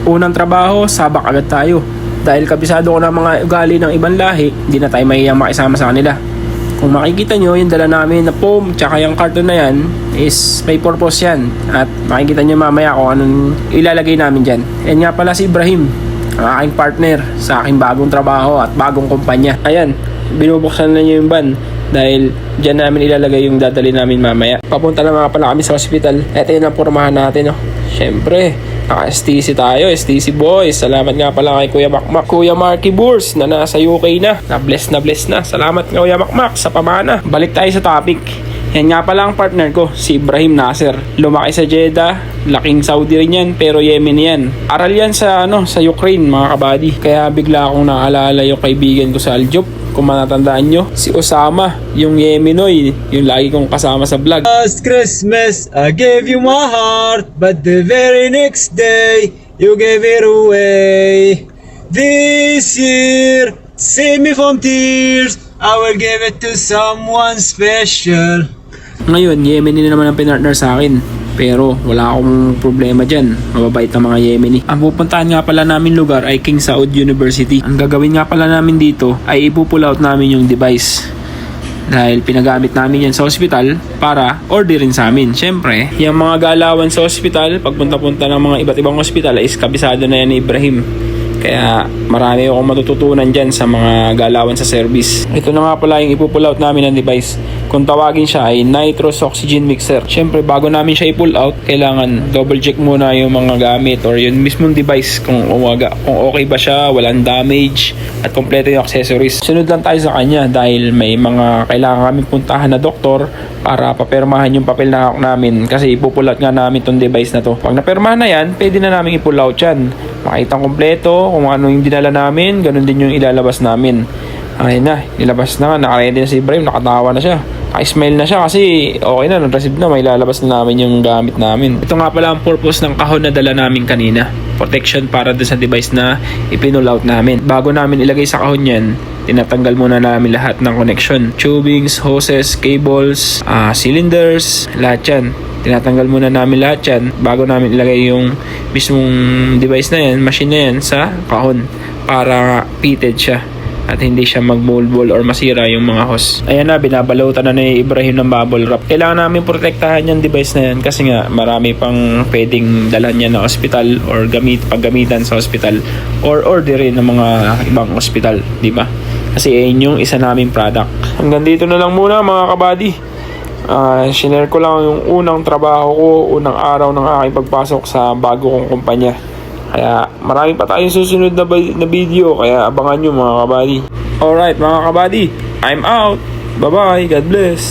Unang trabaho, sabak agad tayo. Dahil kabisado ko ng mga ugali ng ibang lahi, hindi na tayo mahiyang makisama sa kanila. Kung makikita nyo, yung dala namin na foam tsaka yung carton na yan is may purpose yan. At makikita nyo mamaya kung anong ilalagay namin dyan. Yan nga pala si Ibrahim, ang aking partner sa aking bagong trabaho at bagong kumpanya. Ayan, binubuksan na nyo yung van dahil dyan namin ilalagay yung dadali namin mamaya. Papunta na mga pala kami sa hospital. Ito yun ang pormahan natin, oh. Siyempre, naka-STC tayo, STC boys. Salamat nga pala kay Kuya Makmak, Kuya Marky Bours na nasa UK na. Na-bless na. Salamat Kuya Makmak sa pamana. Balik tayo sa topic. Yan nga pala ang partner ko, si Ibrahim Nasser. Lumaki sa Jeddah, laking Saudi rin yan, pero Yemen yan. Aral yan sa Ukraine, mga kabady. Kaya bigla akong naalala yung kaibigan ko sa Aljub. Kung matatandaan nyo, si Osama, yung Yemenoy, yung lagi kong kasama sa vlog. Last Christmas, I gave you my heart, but the very next day, you gave it away. This year, save me from tears, I will give it to someone special. Ngayon, Yemeni na naman ang pinartner sa akin. Pero wala akong problema dyan. Mababait ang mga Yemeni. Ang pupuntahan nga pala namin lugar ay King Saud University. Ang gagawin nga pala namin dito ay ipupull out namin yung device. Dahil pinagamit namin yan sa hospital para orderin sa amin. Siyempre, yung mga galawan sa hospital, pagpunta-punta ng mga iba't ibang hospital is kabisado na yan ni Ibrahim. Kaya marami akong matututunan dyan sa mga galawan sa service. Ito na nga pala yung ipupull out namin ng device. Kung tawagin siya ay nitrous oxygen mixer. Siyempre bago namin siya i-pull out, kailangan double check muna yung mga gamit or yung mismong device kung okay ba siya, walang damage at kompleto yung accessories. Sunod lang tayo sa kanya dahil may mga kailangan kami puntahan na doktor para papirmahan yung papel na hawak namin kasi ipupull out nga namin tong device na to. Pag napirmahan na yan, pwede na namin i-pull out yan. Makita kompleto kung ano yung dinala namin, ganun din yung ilalabas namin. Ayun na, nilabas na nga, nakaready na si Ibrahim, nakatawa na siya. Naka-smile na siya kasi okay na, nag-receive na, may lalabas na namin yung gamit namin. Ito nga pala ang purpose ng kahon na dala namin kanina. Protection para doon sa device na ipinull out namin. Bago namin ilagay sa kahon yan, tinatanggal muna namin lahat ng connection. Tubings, hoses, cables, cylinders, lahat yan. Tinatanggal muna namin lahat yan bago namin ilagay yung mismong device na yan, machine na yan sa kahon para fitted siya at hindi siya magmulbol or masira yung mga hose. Ayan na, binabalutan na ni Ibrahim ng bubble wrap. Kailangan namin protektahan yung device na yan kasi nga marami pang pwedeng dalhan niya na hospital or paggamitan sa hospital or orderin ng mga ibang hospital, di ba? Kasi ayun yung isa naming product. Hanggang dito na lang muna mga kabady. Shinare ko lang yung unang trabaho ko, unang araw ng aking pagpasok sa bago kong kumpanya. Kaya marami pa tayong susunod na video, kaya abangan nyo mga kabady. Alright mga kabady, I'm out. Bye bye, God bless.